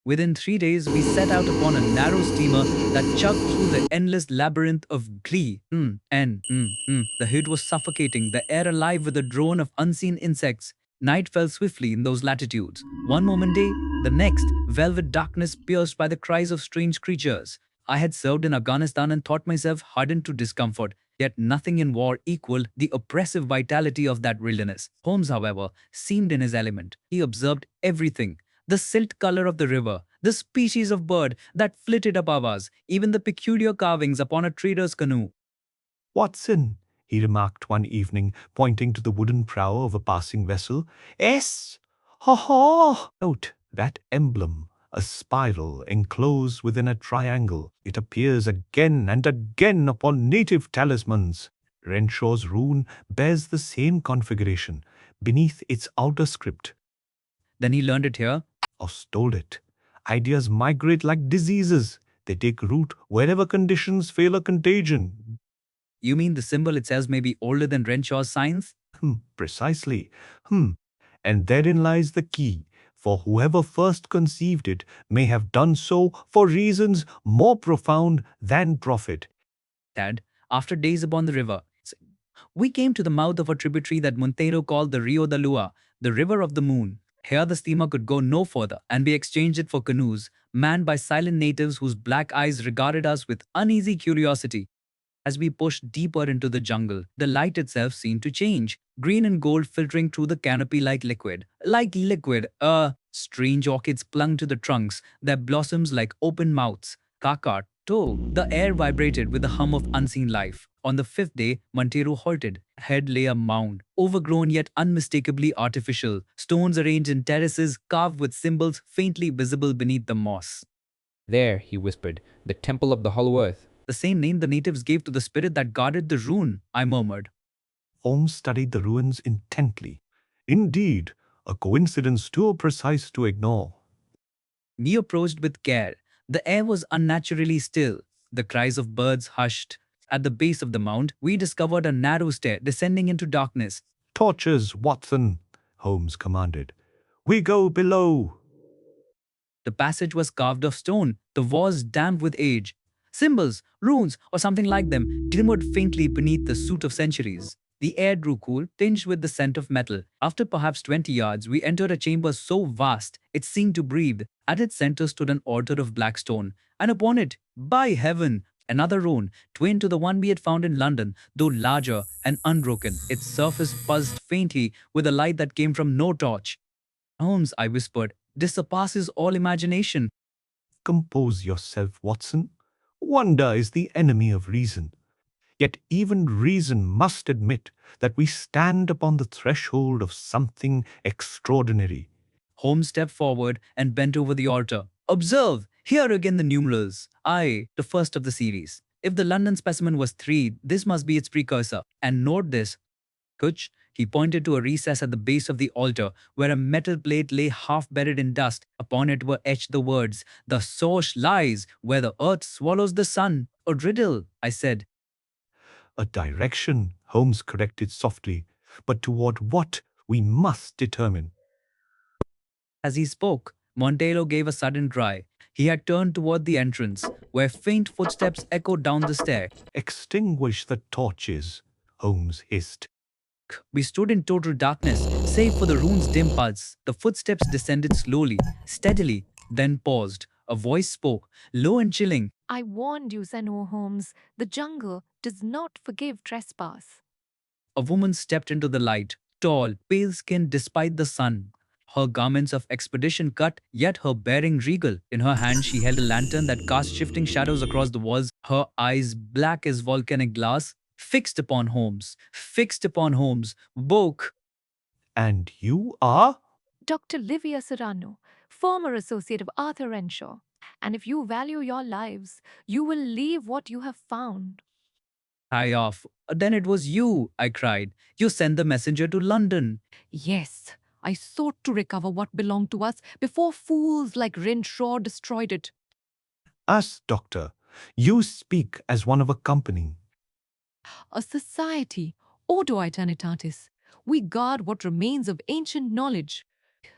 Within 3 days, we set out upon a narrow steamer that chugged through the endless labyrinth of glee. The heat was suffocating, the air alive with the drone of unseen insects. Night fell swiftly in those latitudes. One moment day, the next, velvet darkness pierced by the cries of strange creatures. I had served in Afghanistan and thought myself hardened to discomfort, yet nothing in war equaled the oppressive vitality of that wilderness. Holmes, however, seemed in his element. He observed everything. The silt color of the river, the species of bird that flitted above us, even the peculiar carvings upon a trader's canoe. Watson, he remarked one evening, pointing to the wooden prow of a passing vessel. S! Ha ha! Note that emblem, a spiral enclosed within a triangle. It appears again and again upon native talismans. Renshaw's rune bears the same configuration beneath its outer script. Then he learned it here. Or stole it. Ideas migrate like diseases. They take root wherever conditions fail a contagion. You mean the symbol itself may be older than Renshaw's science? Precisely. And therein lies the key, for whoever first conceived it may have done so for reasons more profound than profit. Dad, after days upon the river, we came to the mouth of a tributary that Montero called the Rio da Lua, the River of the Moon. Here the steamer could go no further, and we exchanged it for canoes, manned by silent natives whose black eyes regarded us with uneasy curiosity. As we pushed deeper into the jungle, the light itself seemed to change, green and gold filtering through the canopy like liquid. Like liquid, strange orchids clung to the trunks, their blossoms like open mouths. Kakar, told. The air vibrated with the hum of unseen life. On the 5th day, Montero halted. Ahead lay a mound, overgrown yet unmistakably artificial, stones arranged in terraces carved with symbols faintly visible beneath the moss. There, he whispered, the temple of the hollow earth. The same name the natives gave to the spirit that guarded the Rune, I murmured. Holmes studied the ruins intently. Indeed, a coincidence too precise to ignore. We approached with care. The air was unnaturally still. The cries of birds hushed. At the base of the mound, we discovered a narrow stair descending into darkness. Torches, Watson, Holmes commanded. We go below. The passage was carved of stone, the walls damp with age. Symbols, runes, or something like them glimmered faintly beneath the soot of centuries. The air grew cool, tinged with the scent of metal. After perhaps 20 yards, we entered a chamber so vast it seemed to breathe. At its center stood an altar of black stone, and upon it, by heaven, another rune, twin to the one we had found in London, though larger and unbroken. Its surface buzzed faintly with a light that came from no torch. Holmes, I whispered, this surpasses all imagination. Compose yourself, Watson. Wonder is the enemy of reason. Yet even reason must admit that we stand upon the threshold of something extraordinary. Holmes stepped forward and bent over the altar. Observe, here again the numerals. I, the first of the series. If the London specimen was 3, this must be its precursor. And note this. Kuch, he pointed to a recess at the base of the altar where a metal plate lay half buried in dust. Upon it were etched the words, "The source lies where the earth swallows the sun." A riddle, I said. A direction, Holmes corrected softly, but toward what we must determine. As he spoke, Montero gave a sudden cry. He had turned toward the entrance, where faint footsteps echoed down the stair. Extinguish the torches, Holmes hissed. We stood in total darkness, save for the rune's dim pulse. The footsteps descended slowly, steadily, then paused. A voice spoke, low and chilling. I warned you, Serrano Holmes. The jungle does not forgive trespass. A woman stepped into the light, tall, pale-skinned despite the sun. Her garments of expedition cut, yet her bearing regal. In her hand she held a lantern that cast shifting shadows across the walls, her eyes black as volcanic glass, fixed upon Holmes, Woke. And you are? Dr. Livia Serrano, former associate of Arthur Renshaw. And if you value your lives, you will leave what you have found. High off. Then it was you, I cried. You sent the messenger to London. Yes, I sought to recover what belonged to us before fools like Renshaw destroyed it. Us, Doctor. You speak as one of a company. A society, Ordo Aeternitatis. We guard what remains of ancient knowledge.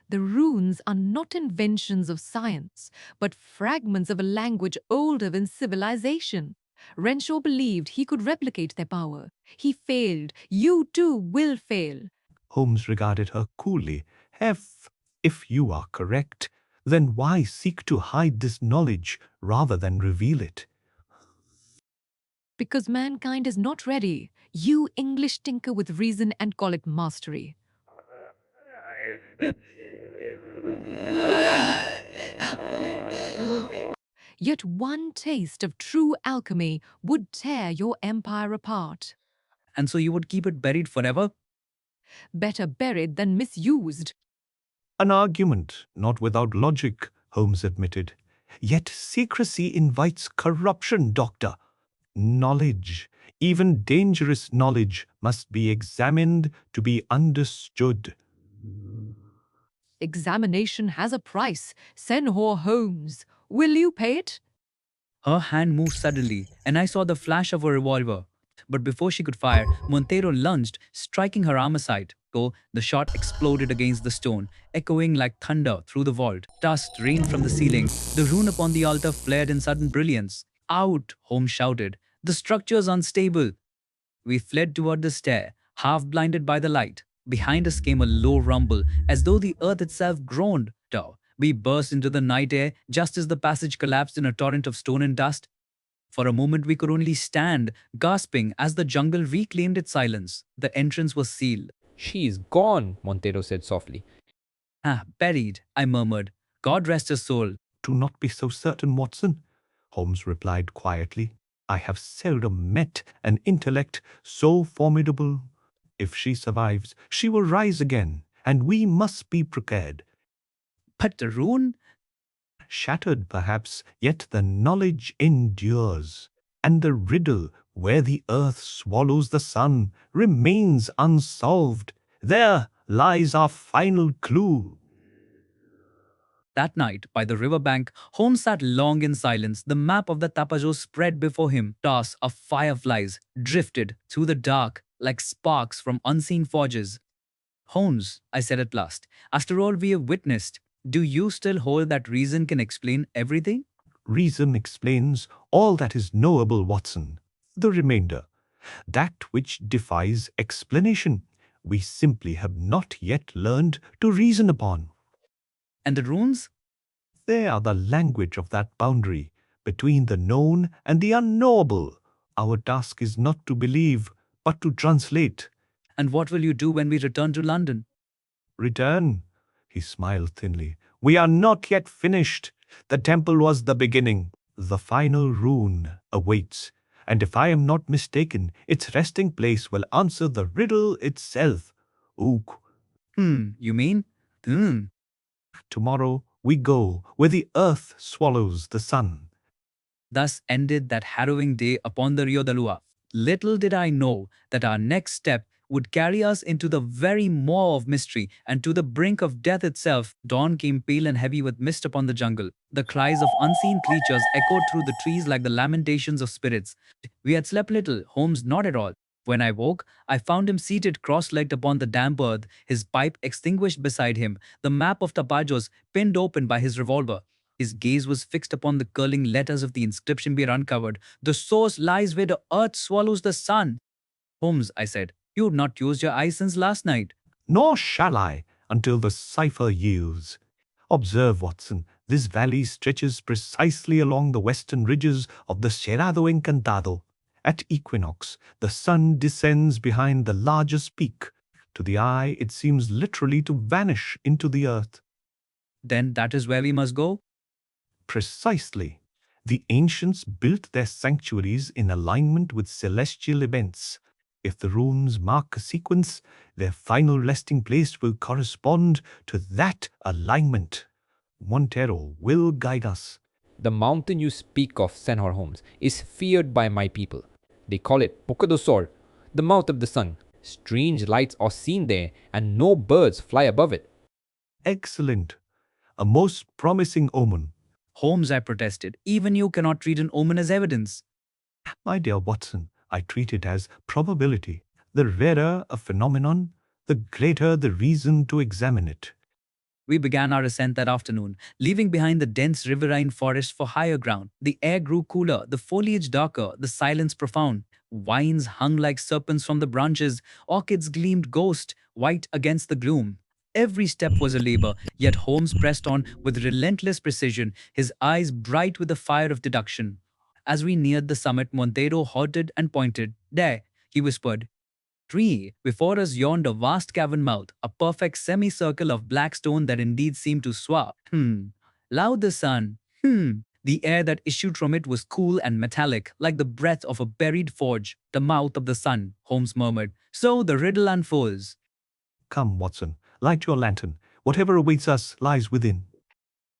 The runes are not inventions of science, but fragments of a language older than civilization. Renshaw believed he could replicate their power. He failed. You too will fail. Holmes regarded her coolly. If you are correct, then why seek to hide this knowledge rather than reveal it? Because mankind is not ready. You English tinker with reason and call it mastery. Yet one taste of true alchemy would tear your empire apart. And so you would keep it buried forever? Better buried than misused. An argument, not without logic, Holmes admitted. Yet secrecy invites corruption, Doctor. Knowledge, even dangerous knowledge, must be examined to be understood. Examination has a price. Serrano Holmes. Will you pay it? Her hand moved suddenly, and I saw the flash of a revolver. But before she could fire, Montero lunged, striking her arm aside. The shot exploded against the stone, echoing like thunder through the vault. Dust rained from the ceiling. The rune upon the altar flared in sudden brilliance. Out, Holmes shouted. The structure's unstable. We fled toward the stair, half blinded by the light. Behind us came a low rumble, as though the earth itself groaned. We burst into the night air just as the passage collapsed in a torrent of stone and dust. For a moment we could only stand, gasping as the jungle reclaimed its silence. The entrance was sealed. She's gone, Montero said softly. Buried, I murmured. God rest her soul. Do not be so certain, Watson, Holmes replied quietly. I have seldom met an intellect so formidable. If she survives, she will rise again, and we must be prepared. But the rune? Shattered, perhaps, yet the knowledge endures, and the riddle where the earth swallows the sun remains unsolved. There lies our final clue. That night, by the river bank, Holmes sat long in silence. The map of the Tapajos spread before him. Toss of fireflies drifted through the dark like sparks from unseen forges. Holmes, I said at last, after all we have witnessed, do you still hold that reason can explain everything? Reason explains all that is knowable, Watson. The remainder, that which defies explanation, we simply have not yet learned to reason upon. And the runes? They are the language of that boundary between the known and the unknowable. Our task is not to believe, but to translate. And what will you do when we return to London? Return? He smiled thinly. We are not yet finished. The temple was the beginning. The final rune awaits. And if I am not mistaken, its resting place will answer the riddle itself. Ook. You mean? Tomorrow we go where the earth swallows the sun. Thus ended that harrowing day upon the Rio de Lua. Little did I know that our next step would carry us into the very maw of mystery and to the brink of death itself. Dawn came pale and heavy with mist upon the jungle. The cries of unseen creatures echoed through the trees like the lamentations of spirits. We had slept little, Holmes not at all. When I woke, I found him seated cross-legged upon the damp earth, his pipe extinguished beside him, the map of Tapajos pinned open by his revolver. His gaze was fixed upon the curling letters of the inscription we had uncovered. The source lies where the earth swallows the sun. Holmes, I said, you have not used your eyes since last night. Nor shall I until the cipher yields. Observe, Watson, this valley stretches precisely along the western ridges of the Cerrado Encantado. At equinox, the sun descends behind the largest peak. To the eye, it seems literally to vanish into the earth. Then that is where we must go? Precisely. The ancients built their sanctuaries in alignment with celestial events. If the runes mark a sequence, their final resting place will correspond to that alignment. Montero will guide us. The mountain you speak of, Senhor Holmes, is feared by my people. They call it Boca do Sol, the mouth of the sun. Strange lights are seen there, and no birds fly above it. Excellent. A most promising omen. Holmes, I protested, even you cannot treat an omen as evidence. My dear Watson, I treat it as probability. The rarer a phenomenon, the greater the reason to examine it. We began our ascent that afternoon, leaving behind the dense riverine forest for higher ground. The air grew cooler, the foliage darker, the silence profound. Vines hung like serpents from the branches, orchids gleamed ghost white against the gloom. Every step was a labor, yet Holmes pressed on with relentless precision, his eyes bright with the fire of deduction. As we neared the summit, Montero halted and pointed. There, he whispered. Tree, before us yawned a vast cavern mouth, a perfect semicircle of black stone that indeed seemed to swap. Loud the sun. The air that issued from it was cool and metallic, like the breath of a buried forge. The mouth of the sun, Holmes murmured. So the riddle unfolds. Come, Watson, light your lantern. Whatever awaits us lies within.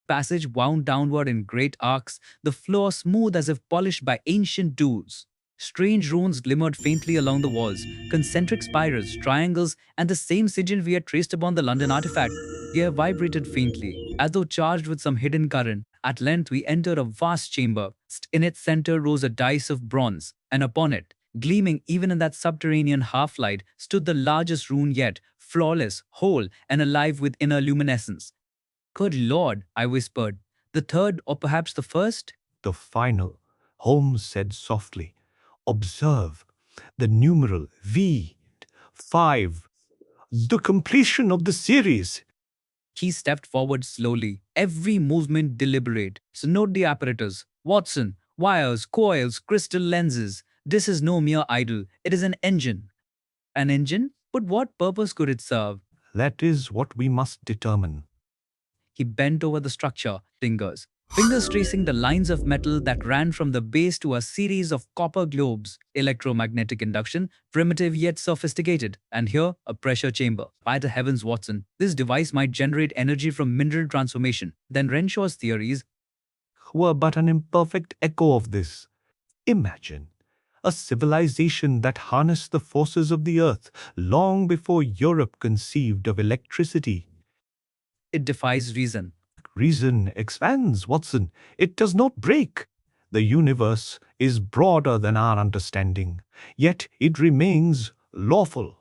Passage wound downward in great arcs, the floor smooth as if polished by ancient tools. Strange runes glimmered faintly along the walls, concentric spirals, triangles, and the same sigil we had traced upon the London artifact. The air vibrated faintly, as though charged with some hidden current. At length we entered a vast chamber. In its center rose a dais of bronze, and upon it, gleaming even in that subterranean half-light, stood the largest rune yet, flawless, whole, and alive with inner luminescence. Good Lord, I whispered. The third, or perhaps the first? The final, Holmes said softly. Observe the numeral V5, the completion of the series. He stepped forward slowly, every movement deliberate. So note the apparatus. Watson, wires, coils, crystal lenses. This is no mere idol. It is an engine. An engine? But what purpose could it serve? That is what we must determine. He bent over the structure, fingers tracing the lines of metal that ran from the base to a series of copper globes. Electromagnetic induction, primitive yet sophisticated. And here, a pressure chamber. By the heavens, Watson, this device might generate energy from mineral transformation. Then Renshaw's theories were but an imperfect echo of this. Imagine a civilization that harnessed the forces of the earth long before Europe conceived of electricity. It defies reason. Reason expands, Watson. It does not break. The universe is broader than our understanding, yet it remains lawful.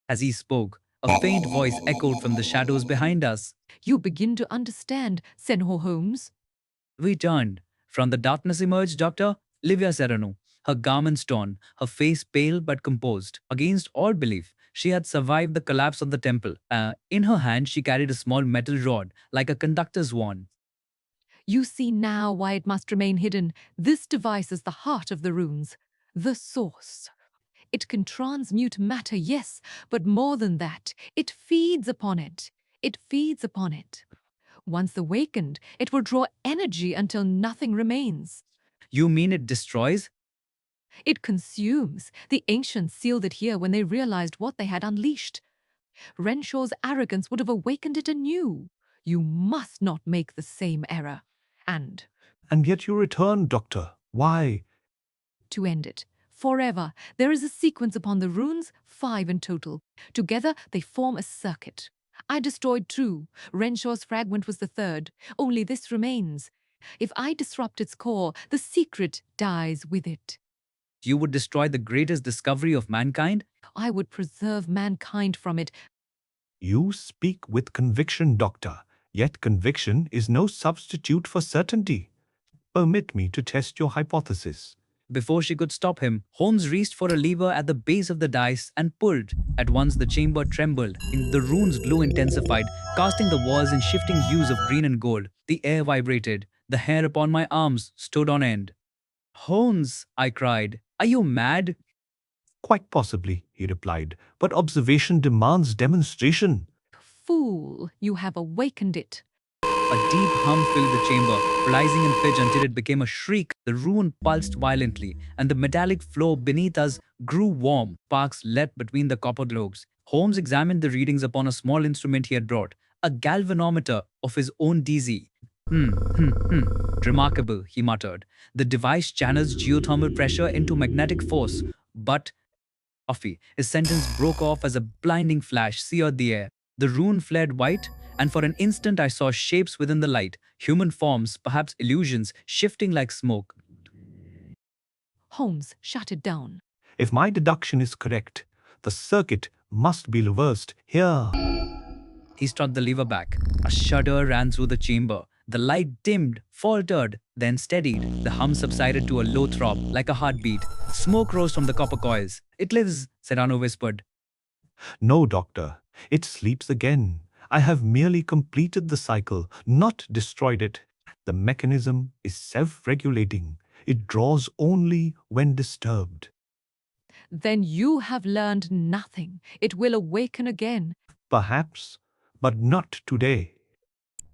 As he spoke, a faint voice echoed from the shadows behind us. You begin to understand, Senhor Holmes. We turned. From the darkness emerged Dr. Livia Serrano, her garments torn, her face pale but composed. Against all belief, she had survived the collapse of the temple. In her hand, she carried a small metal rod, like a conductor's wand. You see now why it must remain hidden. This device is the heart of the runes, the source. It can transmute matter, yes, but more than that, it feeds upon it. It feeds upon it. Once awakened, it will draw energy until nothing remains. You mean it destroys? It consumes. The ancients sealed it here when they realized what they had unleashed. Renshaw's arrogance would have awakened it anew. You must not make the same error. And yet you return, Doctor. Why? To end it, forever. There is a sequence upon the runes, 5 in total. Together they form a circuit. I destroyed 2. Renshaw's fragment was the 3rd. Only this remains. If I disrupt its core, the secret dies with it. You would destroy the greatest discovery of mankind? I would preserve mankind from it. You speak with conviction, Doctor, yet conviction is no substitute for certainty. Permit me to test your hypothesis. Before she could stop him, Holmes reached for a lever at the base of the dice and pulled. At once the chamber trembled, and the rune's glow intensified, casting the walls in shifting hues of green and gold. The air vibrated. The hair upon my arms stood on end. Holmes, I cried, are you mad? Quite possibly, he replied, but observation demands demonstration. Fool, you have awakened it. A deep hum filled the chamber, rising in pitch until it became a shriek. The rune pulsed violently, and the metallic floor beneath us grew warm. Sparks leapt between the copper globes. Holmes examined the readings upon a small instrument he had brought, a galvanometer of his own DZ. Remarkable, he muttered. The device channels geothermal pressure into magnetic force. But, his sentence broke off as a blinding flash seared the air. The rune flared white, and for an instant I saw shapes within the light, human forms, perhaps illusions, shifting like smoke. Holmes, shut it down. If my deduction is correct, the circuit must be reversed here. He struck the lever back. A shudder ran through the chamber. The light dimmed, faltered, then steadied. The hum subsided to a low throb, like a heartbeat. Smoke rose from the copper coils. It lives, Serrano whispered. No, Doctor, it sleeps again. I have merely completed the cycle, not destroyed it. The mechanism is self-regulating. It draws only when disturbed. Then you have learned nothing. It will awaken again. Perhaps, but not today.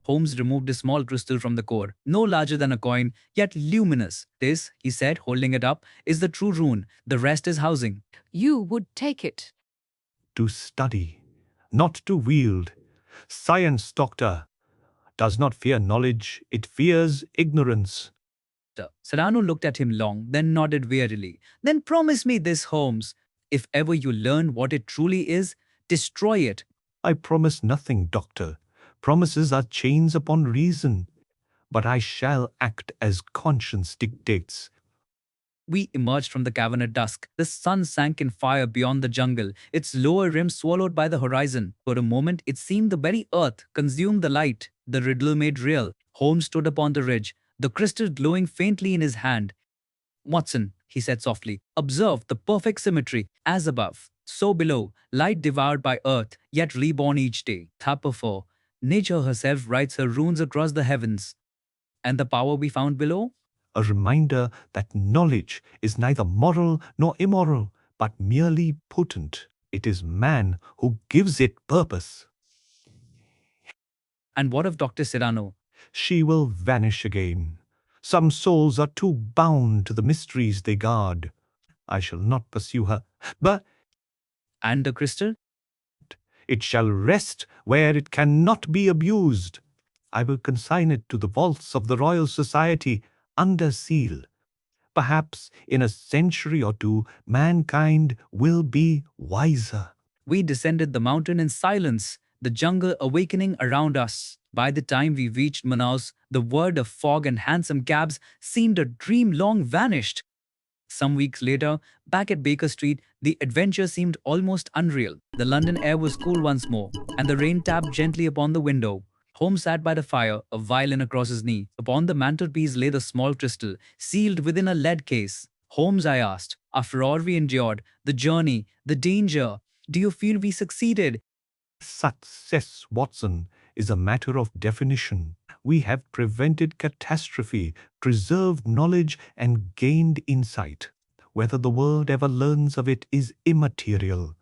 Holmes removed a small crystal from the core, no larger than a coin, yet luminous. This, he said, holding it up, is the true rune. The rest is housing. You would take it. To study, not to wield. Science, Doctor, does not fear knowledge, it fears ignorance. Serrano looked at him long, then nodded wearily. Then promise me this, Holmes. If ever you learn what it truly is, destroy it. I promise nothing, Doctor. Promises are chains upon reason. But I shall act as conscience dictates. We emerged from the cavern at dusk. The sun sank in fire beyond the jungle, its lower rim swallowed by the horizon. For a moment, it seemed the very earth consumed the light. The riddle made real. Holmes stood upon the ridge, the crystal glowing faintly in his hand. Watson, he said softly, observe the perfect symmetry. As above, so below, light devoured by earth, yet reborn each day. Thaper 4. Nature herself writes her runes across the heavens. And the power we found below? A reminder that knowledge is neither moral nor immoral, but merely potent. It is man who gives it purpose. And what of Dr. Serrano? She will vanish again. Some souls are too bound to the mysteries they guard. I shall not pursue her, but And the crystal? it shall rest where it cannot be abused. I will consign it to the vaults of the Royal Society under seal. Perhaps in a century or two, mankind will be wiser. We descended the mountain in silence, the jungle awakening around us. By the time we reached Manaus, the word of fog and hansom cabs seemed a dream long vanished. Some weeks later, back at Baker Street, the adventure seemed almost unreal. The London air was cool once more, and the rain tapped gently upon the window. Holmes sat by the fire, a violin across his knee. Upon the mantelpiece lay the small crystal, sealed within a lead case. Holmes, I asked, after all we endured, the journey, the danger, do you feel we succeeded? Success, Watson, is a matter of definition. We have prevented catastrophe, preserved knowledge, and gained insight. Whether the world ever learns of it is immaterial.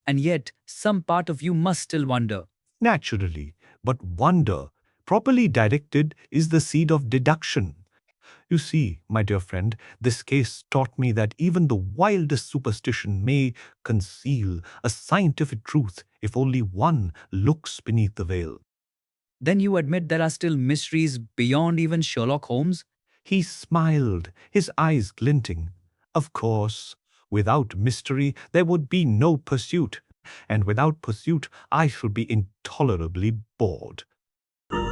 And yet, some part of you must still wonder. Naturally, but wonder, properly directed, is the seed of deduction. You see, my dear friend, this case taught me that even the wildest superstition may conceal a scientific truth if only one looks beneath the veil. Then you admit there are still mysteries beyond even Sherlock Holmes? He smiled, his eyes glinting. Of course, without mystery there would be no pursuit, and without pursuit I should be intolerably bored.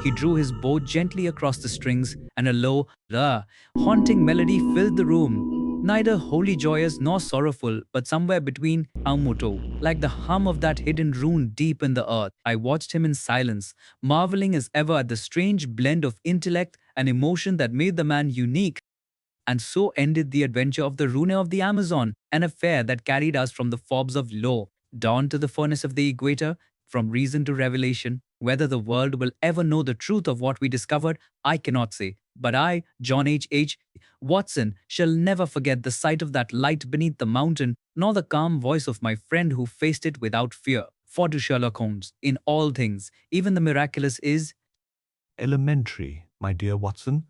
He drew his bow gently across the strings, and a low, haunting melody filled the room. Neither wholly joyous nor sorrowful, but somewhere between, Aumoto, like the hum of that hidden rune deep in the earth. I watched him in silence, marveling as ever at the strange blend of intellect and emotion that made the man unique. And so ended the adventure of the Rune of the Amazon, an affair that carried us from the forbes of law, down to the furnace of the equator, from reason to revelation. Whether the world will ever know the truth of what we discovered, I cannot say. But I, John H. Watson, shall never forget the sight of that light beneath the mountain, nor the calm voice of my friend who faced it without fear. For to Sherlock Holmes, in all things, even the miraculous is Elementary, my dear Watson.